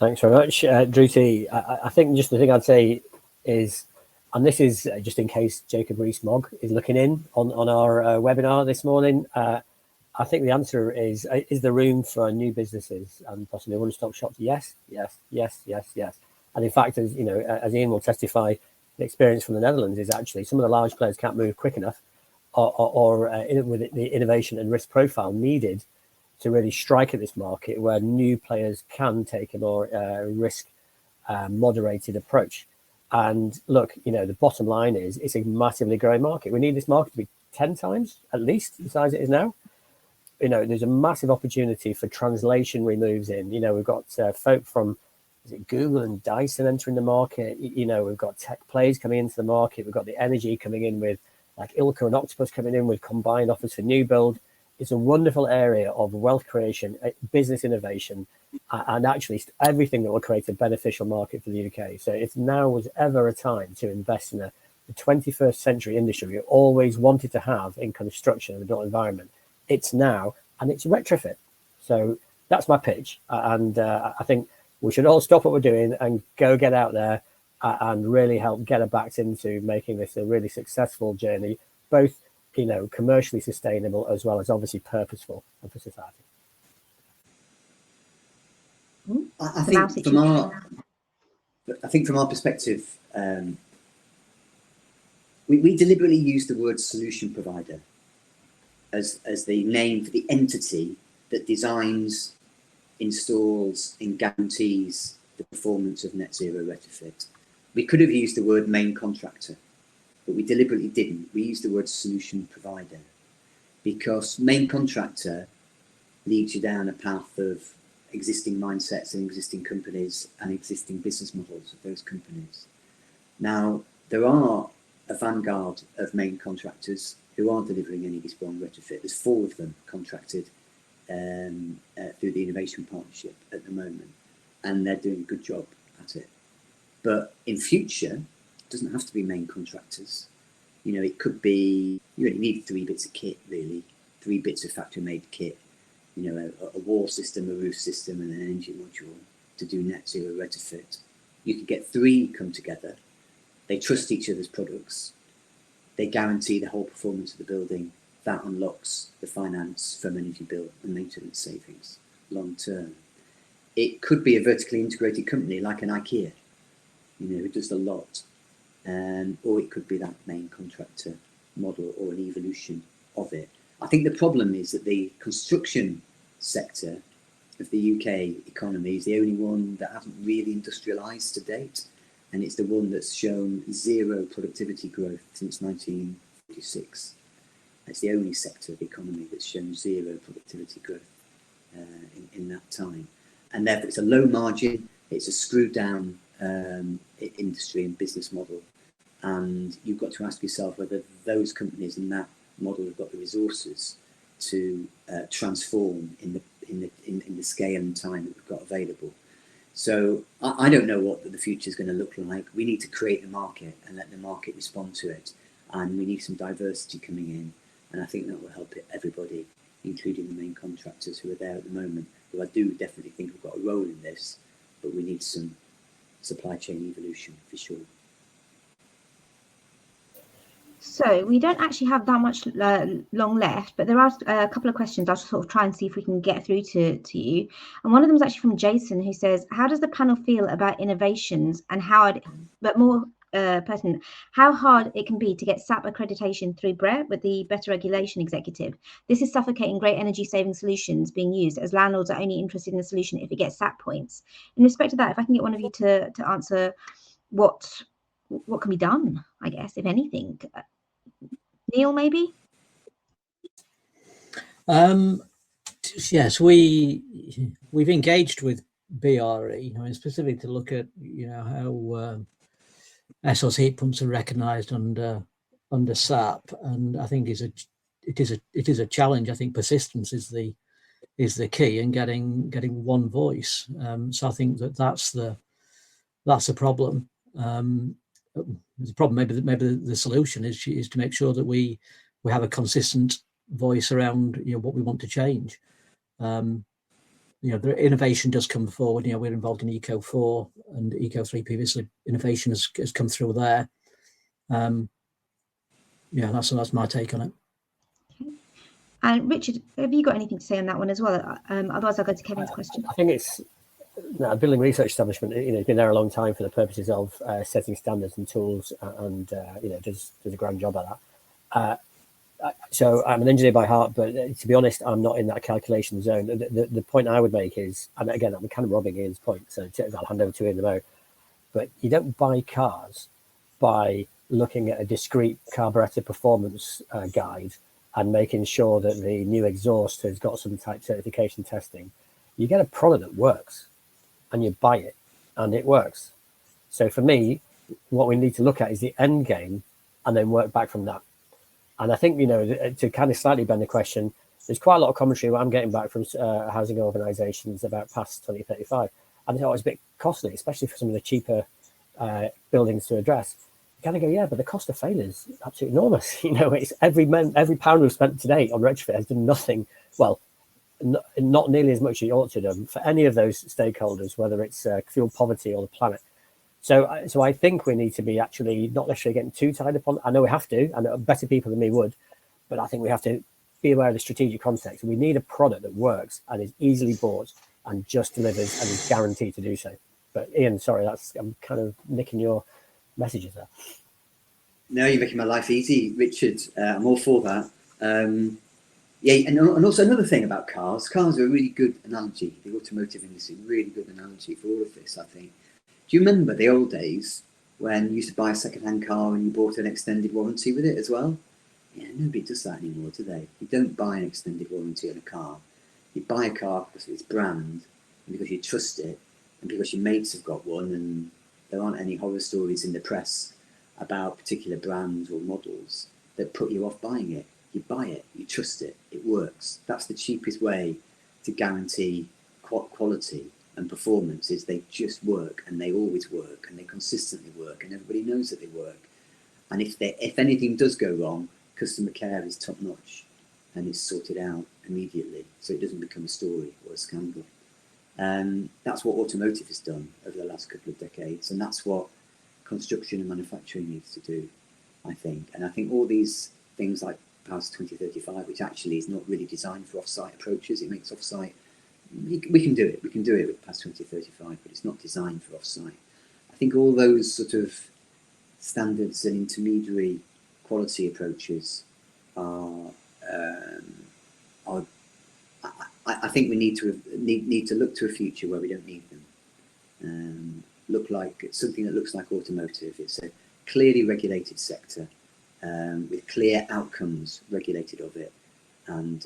Thanks very much, Dhruti. I think just the thing I'd say is, and this is just in case Jacob Rees-Mogg is looking in on our webinar this morning, I think the answer is there room for new businesses and possibly one-stop shops? Yes. And in fact, as Ian will testify, the experience from the Netherlands is actually some of the large players can't move quick enough or with the innovation and risk profile needed to really strike at this market where new players can take a more risk moderated approach. And look, the bottom line is it's a massively growing market. We need this market to be 10 times at least the size it is now. There's a massive opportunity for translationary moves in. We've got folk from Google and Dyson entering the market. We've got tech plays coming into the market. We've got the energy coming in with like Ilka and Octopus coming in with combined offers for new build. It's a wonderful area of wealth creation, business innovation, and actually everything that will create a beneficial market for the UK. So if now was ever a time to invest in the 21st century industry we always wanted to have in construction and the built environment, it's now, and it's retrofit. So that's my pitch. And I think we should all stop what we're doing and go get out there and really help get it back into making this a really successful journey, both commercially sustainable as well as obviously purposeful for society. I think from our perspective, we deliberately use the word solution provider as the name for the entity that designs, installs, and guarantees the performance of net zero retrofit. We could have used the word main contractor, but we deliberately didn't. We used the word solution provider because main contractor leads you down a path of existing mindsets and existing companies and existing business models of those companies. Now, there are a vanguard of main contractors who are delivering Energiesprong retrofit. There's 4 of them contracted through the Innovation Partnership at the moment, and they're doing a good job at it. But in future, it doesn't have to be main contractors. It could be, you only need 3 bits of kit, really, 3 bits of factory-made kit, a wall system, a roof system, and an engine module to do net zero retrofit. You could get 3 come together. They trust each other's products. They guarantee the whole performance of the building. That unlocks the finance from energy bill and maintenance savings long term. It could be a vertically integrated company like an IKEA, who does a lot. Or it could be that main contractor model or an evolution of it. I think the problem is that the construction sector of the UK economy is the only one that hasn't really industrialised to date, and it's the one that's shown 0 productivity growth since 1946. It's the only sector of the economy that's shown 0 productivity growth in that time. And therefore it's a low margin, it's a screwed down industry and business model. And you've got to ask yourself whether those companies in that model have got the resources to transform in the scale and time that we've got available. So I don't know what the future is going to look like. We need to create the market and let the market respond to it. And we need some diversity coming in. And I think that will help everybody, including the main contractors who are there at the moment, who I do definitely think have got a role in this, but we need some supply chain evolution for sure. So we don't actually have that much long left, but there are a couple of questions. I'll sort of try and see if we can get through to you. And one of them is actually from Jason, who says, how does the panel feel about innovations and but more pertinent, how hard it can be to get SAP accreditation through BRE with the Better Regulation Executive? This is suffocating great energy saving solutions being used, as landlords are only interested in the solution if it gets SAP points. In respect to that, if I can get one of you to answer what can be done, I guess, if anything. Neil, maybe? Yes, we've engaged with BRE, specifically to look at how SOS heat pumps are recognised under SAP, and I think it is a challenge. I think persistence is the key in getting one voice. So I think that's the problem. The problem, maybe the solution is to make sure that we have a consistent voice around what we want to change. The innovation does come forward. We're involved in Eco 4 and Eco 3 previously. Innovation has come through there. That's my take on it. Okay. And Richard, have you got anything to say on that one as well? Otherwise, I'll go to Kevin's question. I think it's a building research establishment. It's been there a long time for the purposes of setting standards and tools, and does a grand job at that. So I'm an engineer by heart, but to be honest, I'm not in that calculation zone. The point I would make is, and again, I'm kind of robbing Ian's point, so I'll hand over to Ian in a moment. But you don't buy cars by looking at a discrete carburetor performance guide and making sure that the new exhaust has got some type certification testing. You get a product that works, and you buy it, and it works. So for me, what we need to look at is the end game, and then work back from that. And I think, to kind of slightly bend the question, there's quite a lot of commentary I'm getting back from housing organisations about past 2035. And it's always a bit costly, especially for some of the cheaper buildings to address. You kind of go, yeah, but the cost of failure is absolutely enormous. It's every pound we've spent today on retrofit has done nothing. Well, not nearly as much as it ought to do for any of those stakeholders, whether it's fuel poverty or the planet. So I think we need to be actually not necessarily getting too tied up on. I know we have to, and better people than me would, but I think we have to be aware of the strategic context. We need a product that works and is easily bought and just delivers and is guaranteed to do so. But Ian, sorry, I'm kind of nicking your messages there. No, you're making my life easy, Richard. I'm all for that. And also another thing about cars. Cars are a really good analogy. The automotive industry, really good analogy for all of this, I think. Do you remember the old days when you used to buy a second-hand car and you bought an extended warranty with it as well? Yeah, nobody does that anymore, do they? You don't buy an extended warranty on a car. You buy a car because of its brand, and because you trust it, and because your mates have got one, and there aren't any horror stories in the press about particular brands or models that put you off buying it. You buy it, you trust it, it works. That's the cheapest way to guarantee quality and performance, is they just work, and they always work, and they consistently work, and everybody knows that they work. And if anything does go wrong, customer care is top notch, and it's sorted out immediately, so it doesn't become a story or a scandal. That's what automotive has done over the last couple of decades, and that's what construction and manufacturing needs to do, I think. And I think all these things like past 2035, which actually is not really designed for off-site approaches, it makes off-site. We can do it. We can do it with past 2035, but it's not designed for off-site. I think all those sort of standards and intermediary quality approaches are. I think we need to look to a future where we don't need them. Look like something that looks like automotive. It's a clearly regulated sector with clear outcomes regulated of it. And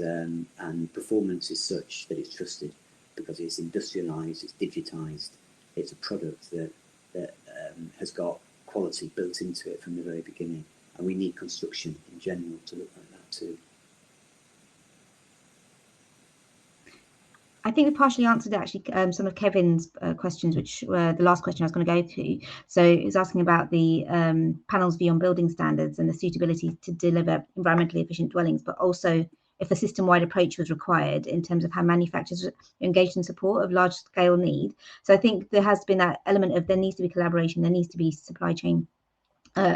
performance is such that it's trusted because it's industrialized, it's digitized, it's a product that has got quality built into it from the very beginning. And we need construction in general to look like that too. I think we partially answered actually some of Kevin's questions, which were the last question I was going to go to. So it was asking about the panel's view on building standards and the suitability to deliver environmentally efficient dwellings, but also if a system-wide approach was required in terms of how manufacturers are engaged in support of large-scale need. So I think there has been that element of there needs to be collaboration, there needs to be supply chain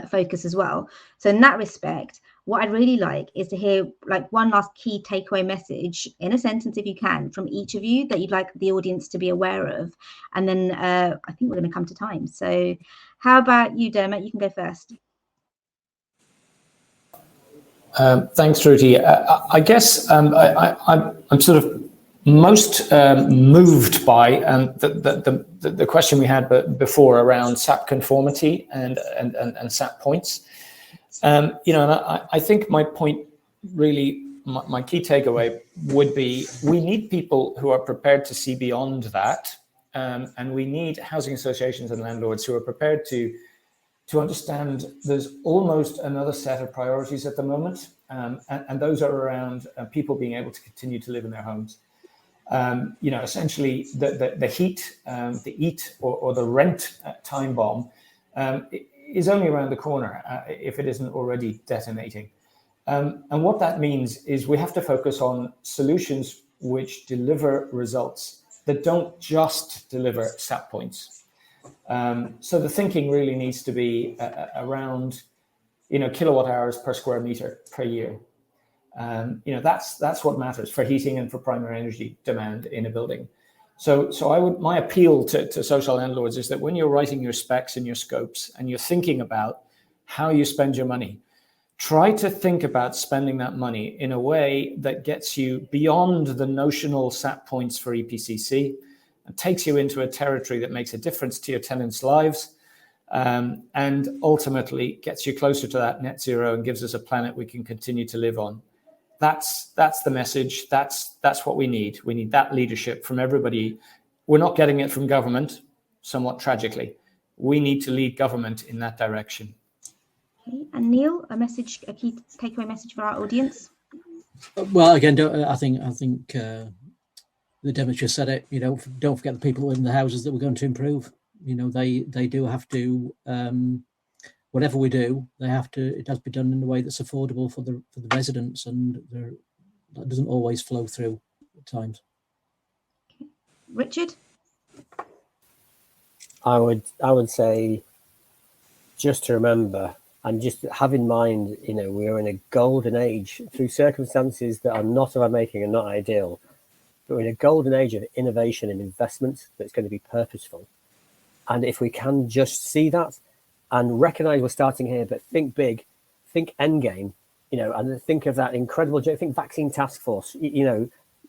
focus as well. So in that respect, what I'd really like is to hear like one last key takeaway message in a sentence, if you can, from each of you that you'd like the audience to be aware of. And then I think we're going to come to time. So how about you, Dermot? You can go first. Thanks, Dhruti. I guess I'm sort of most moved by the question we had before around SAP conformity and SAP points. And I think my point really, my key takeaway would be we need people who are prepared to see beyond that, and we need housing associations and landlords who are prepared to understand there's almost another set of priorities at the moment, and those are around people being able to continue to live in their homes. Essentially the heat, the eat or the rent time bomb is only around the corner if it isn't already detonating. And what that means is we have to focus on solutions which deliver results that don't just deliver SAP points. So the thinking really needs to be around, kilowatt hours per square meter per year. That's what matters for heating and for primary energy demand in a building. So my appeal to social landlords is that when you're writing your specs and your scopes and you're thinking about how you spend your money, try to think about spending that money in a way that gets you beyond the notional SAP points for EPCC and takes you into a territory that makes a difference to your tenants' lives, and ultimately gets you closer to that net zero and gives us a planet we can continue to live on. That's the message. That's what we need. We need that leadership from everybody. We're not getting it from government, somewhat tragically. We need to lead government in that direction. Okay. And Neil, a key takeaway message for our audience. Well, again, I think the Dermot just said it. Don't forget the people in the houses that we're going to improve. They do have to. Whatever we do, it has to be done in a way that's affordable for the residents, and that doesn't always flow through at times. Okay. Richard? I would say just to remember and just have in mind, we are in a golden age through circumstances that are not of our making and not ideal, but we're in a golden age of innovation and investment that's going to be purposeful. And if we can just see that and recognize we're starting here, but think big, think endgame, and think of that incredible, think vaccine task force,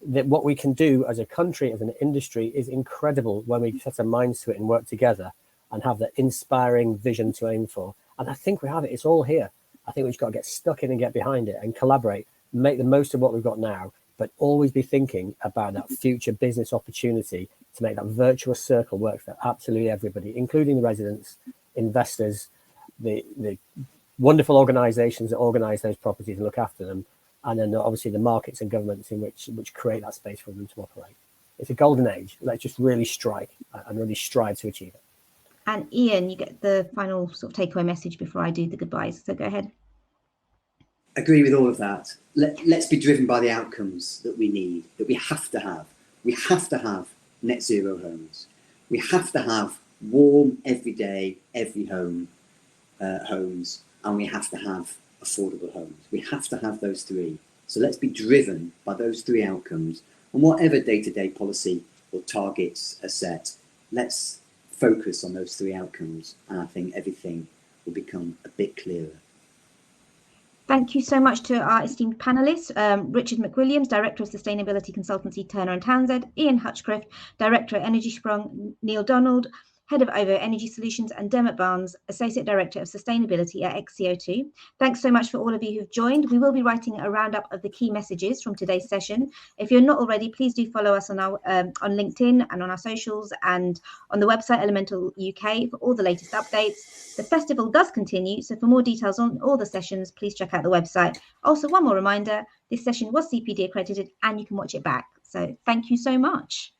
that what we can do as a country, as an industry is incredible when we set our minds to it and work together and have that inspiring vision to aim for. And I think we have it. It's all here. I think we've just got to get stuck in and get behind it and collaborate, make the most of what we've got now, but always be thinking about that future business opportunity to make that virtuous circle work for absolutely everybody, including the residents, investors, the wonderful organizations that organize those properties and look after them, and then obviously the markets and governments in which create that space for them to operate. It's a golden age. Let's just really strike and really strive to achieve it. And Ian, you get the final sort of takeaway message before I do the goodbyes. So go ahead. Agree with all of that. Let's be driven by the outcomes that we need, that we have to have. We have to have net zero homes. We have to have warm, everyday, every home homes, and we have to have affordable homes. We have to have those three. So let's be driven by those three outcomes, and whatever day-to-day policy or targets are set, let's focus on those three outcomes, and I think everything will become a bit clearer. Thank you so much to our esteemed panelists, Richard McWilliams, Director of Sustainability Consultancy Turner & Townsend, Ian Hutchcroft, Director at Energiesprong, Neil Donald, Head of OVO Energy Solutions, and Dermot Barnes, Associate Director of Sustainability at XCO2. Thanks so much for all of you who've joined. We will be writing a roundup of the key messages from today's session. If you're not already, please do follow us on our on LinkedIn and on our socials and on the website Elemental UK for all the latest updates. The festival does continue, so for more details on all the sessions, please check out the website. Also, one more reminder, this session was CPD accredited and you can watch it back. So thank you so much.